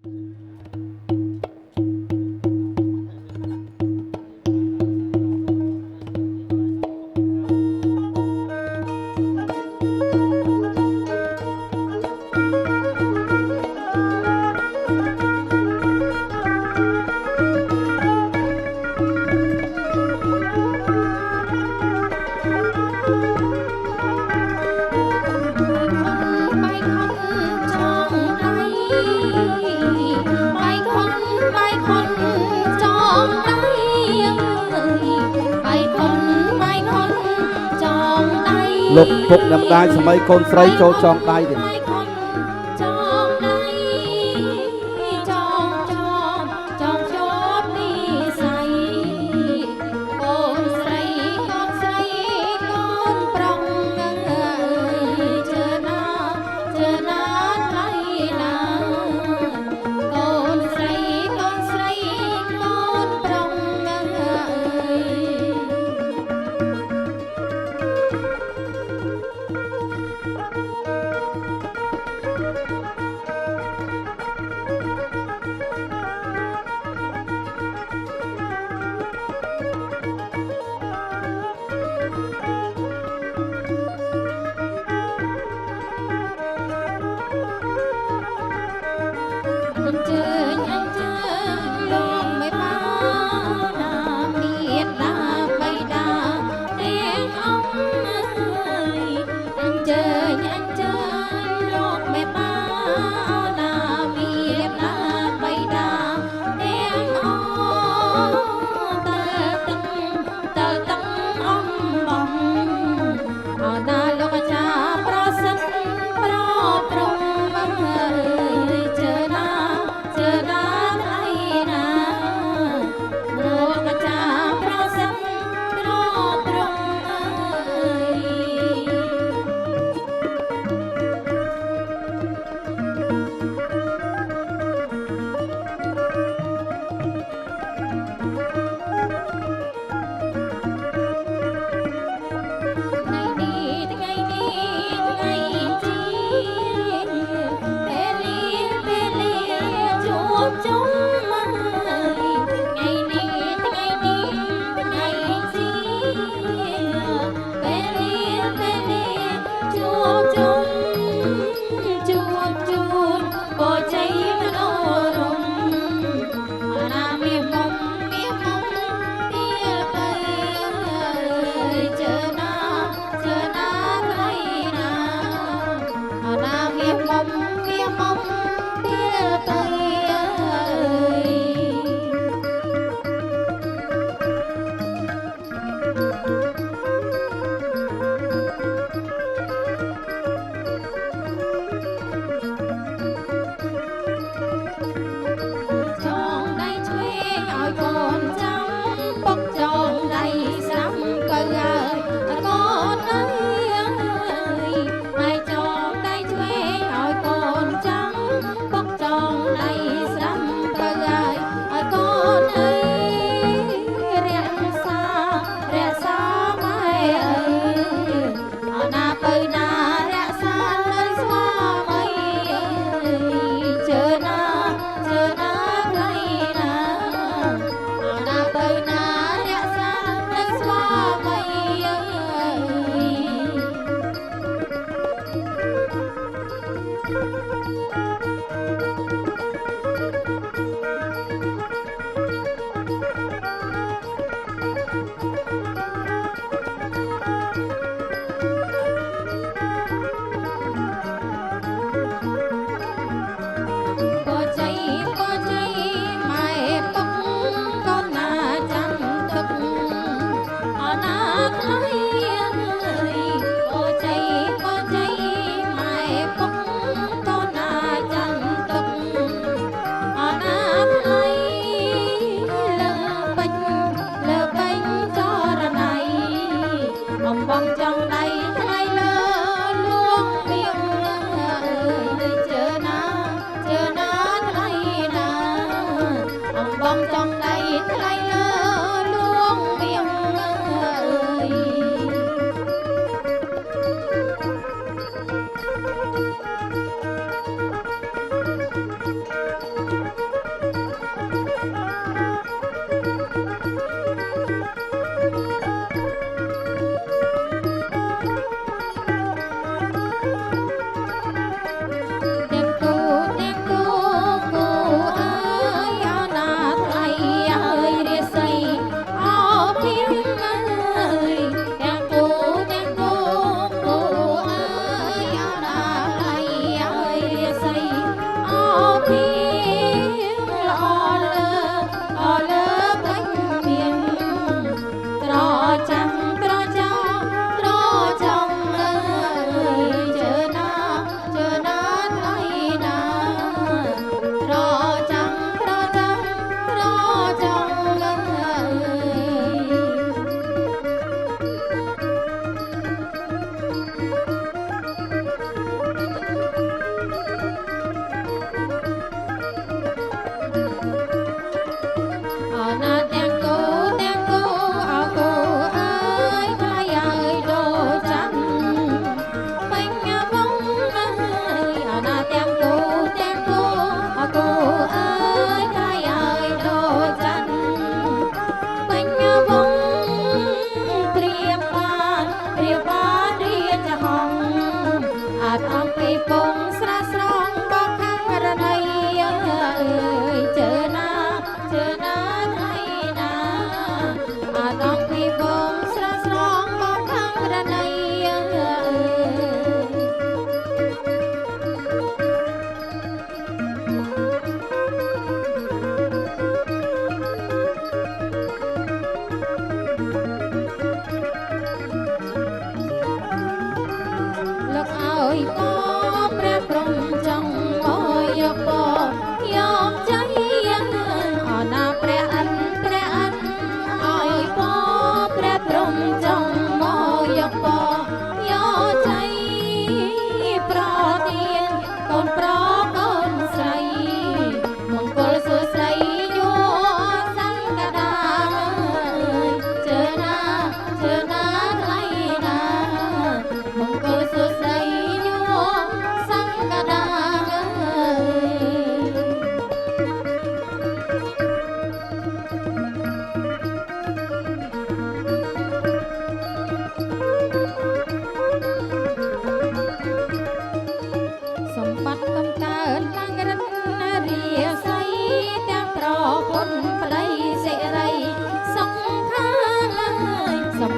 លោកពុកដំដាយសម័យកូនស្រីចូលចងដៃទៀត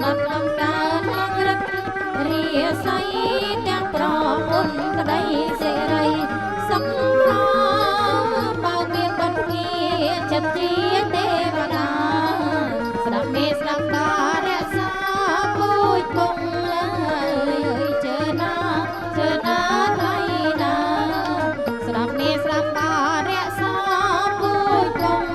ណត់កំកើមករឹករាសីទាំងប្រមុនក្តីសេរីសុខបើមានបទគាចិត្តជាទេវតាស្ដាប់មេស្ដាប់ការរក្សាពូជគង់ជើណាថ្លៃណាស្ដាប់មេស្ដាប់ការរក្សាពូជគង់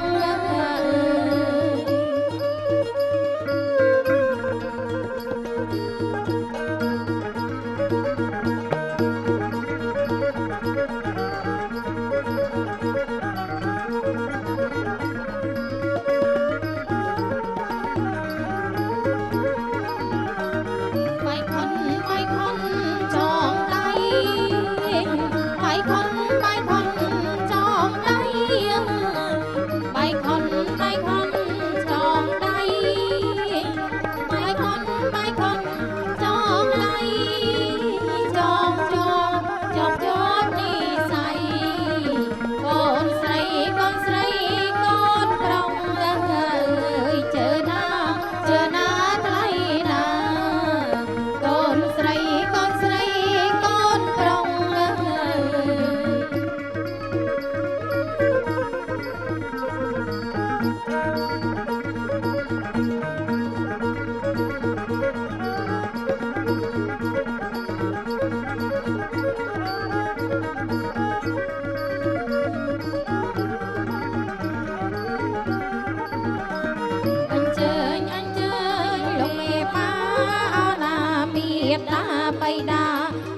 បៃតា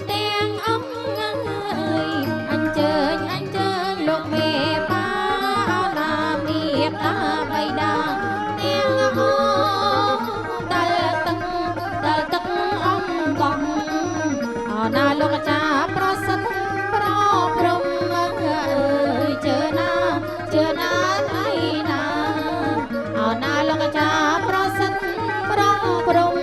ទាំងអង្គអញ្ជើញលោកមេបាណាមេតាបៃតាទាំងអង្គដែលទឹកអំបងណាលោកអាចារ្យប្រសិទ្ធប្រព្រំជើណាថ្លៃណាណាលោកអាចារ្យប្រសិទ្ធប្រព្រំ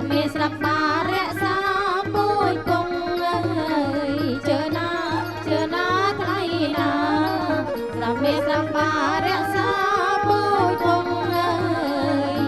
មេស្រាប់បារក្សាពួយពងអើយជើណាថ្លៃណាស្រាប់មេស្រាប់បារក្សាពួយពងអើយ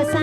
ស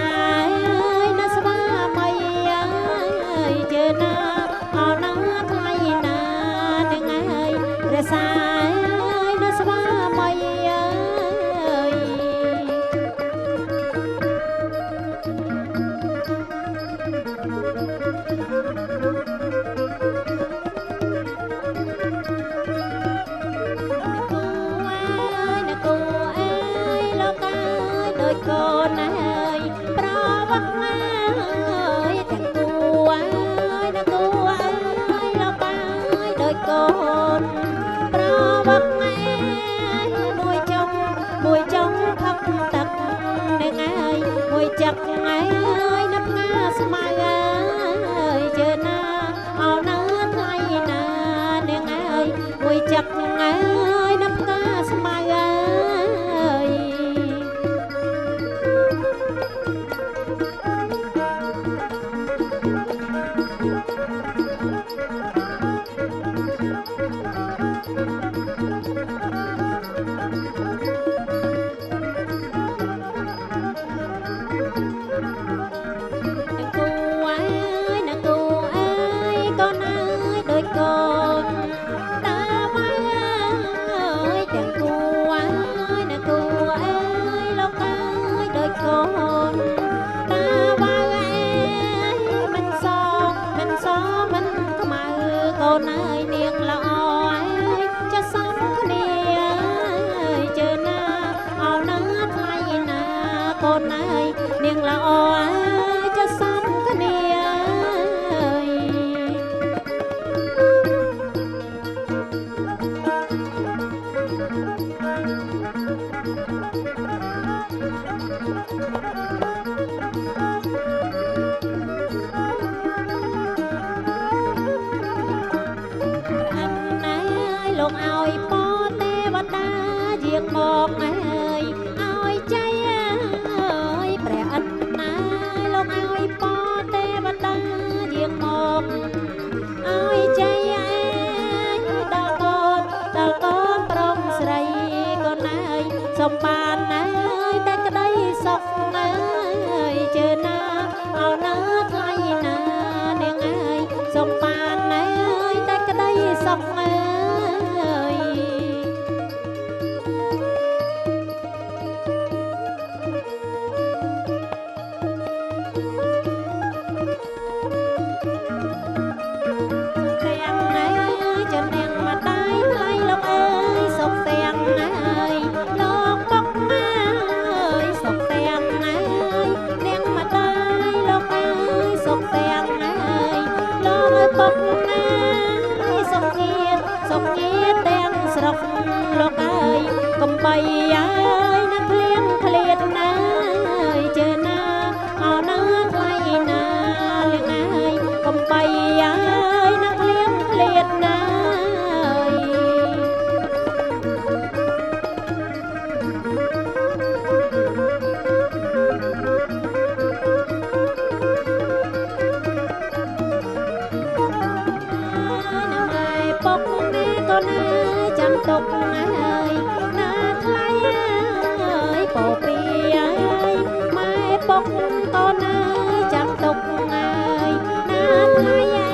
ងកូនអើយចាំទុកអើយណាថ្ងៃឯ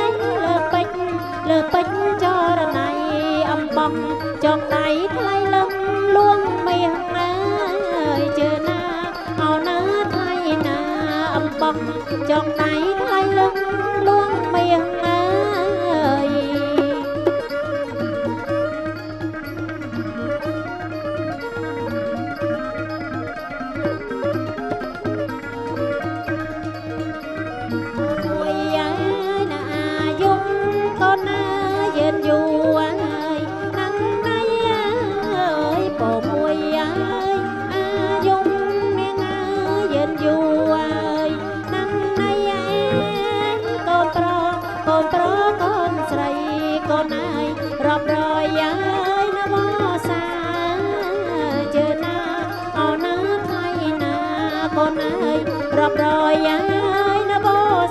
ងលើពេជ្រចរណៃអំបងចងដៃថ្លៃលឹងលួងមាសអើយជឿណាអោណាថ្លៃណាអំបងចងដៃថ្លៃលឹងលួងមាសអើយមួយយាណាអាយុកូនណាយឺនយូរអើយណាំដៃអើយពមួយយាយអាយុនាងអើយយឺនយូរអើយណាំដៃឯងកូនប្រុសកូនស្រីកូនអើយរាប់រយយាយណាបសាជឿណាអោណាថ្លៃណាកូនអើយរាប់រយយាយណាប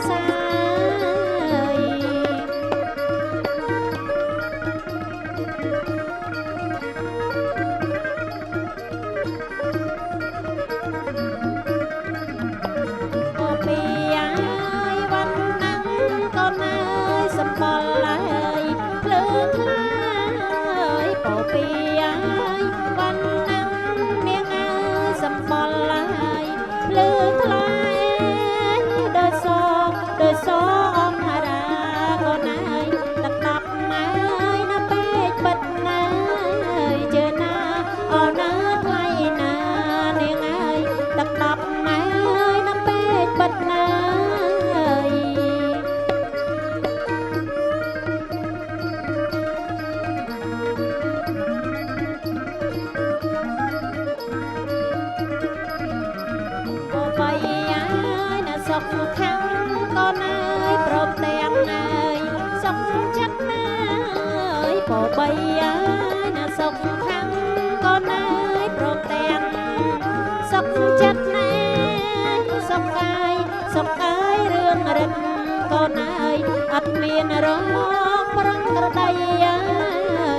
សា ពីអាយវណ្ណាំកូនអើយសម្បល់ឡើយភ្លើថ្លាយពោពីអាយវណ្ណាំនាងអើយសម្បល់ឡើយភ្លើថ្លាយដោយសអមហារាកូនអើយទឹកតាប់ម៉ើយណាពេកបិទណាយជឿណាអូនណាថ្លៃណានាងអើយទឹកតាប់ម៉ើយណាពេកបិទណាយបបៃអាយណាសុខខាងកូនអើយព្រមទាំងអើយសុខចិត្តណាយបបៃអាយណាសុខខាងកូនអើយព្រមទាំងសុខចិត្តណាសុខកាយរឿងរឹកកូនអើយអត់មានរងប្រងក្រដីអើ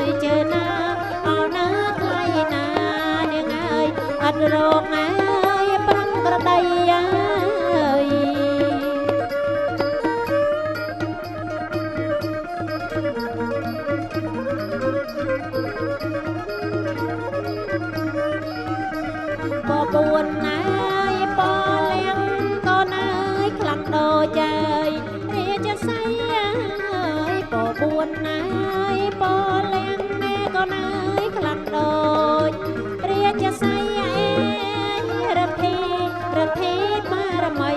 យជឿណាអោណាថ្លៃណានាងអើយអត់រងអើយប្រងក្រដីអើយបបួនណាយបលៀងកូនអើយខ្លាំងដូចចាយរាជសីអើយបបួនណាយបលៀងណែកូនអើយខ្លាំងដូចរាជសីអេរទ្ធីបារមី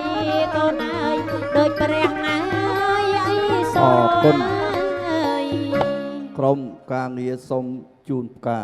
កូនអើយដូចព្រះអើយអីសូរអើយ ក្រុមការងារសូមជូនផ្កា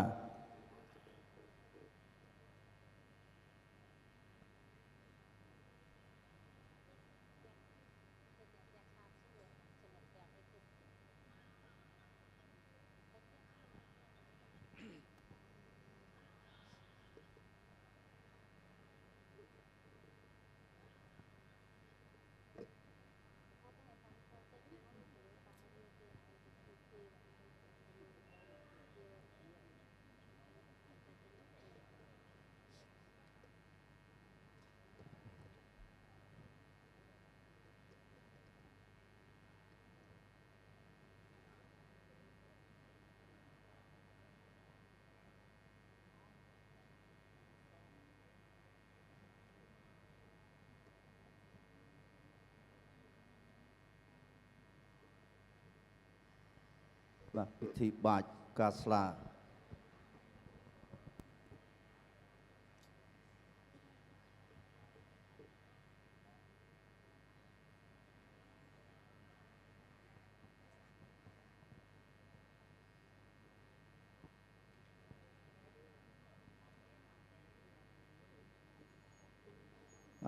បាទពិធីបាចការស្លា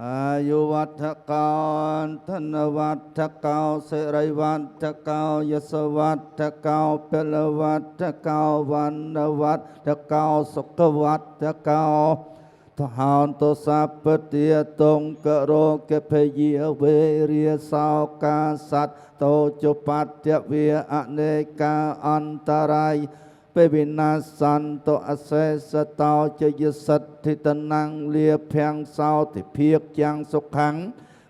อายุวัฏกรธนวัฏกรสิริวัฏกรยศวัฏกรเปลวัฏกรวันวัฏกรสุขวัฏกรทหารตุสัพพเตียตงกโรเกเพเยเวรีสาวกาสัตโตจุปัตยเวอเนกาอันตราย ពេវិណាសន្តោអសេសតោជយសិទ្ធិតនាំងលាភាំងសោតិភិកយ៉ាងសុខੰ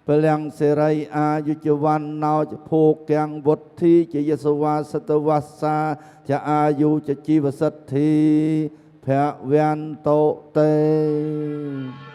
ពលំសេរីអាយុជវណ្ណោចភោគំវុទ្ធីជយសវាសតវស្សាចអាយុចជីវសិទ្ធិភវន្តោតេ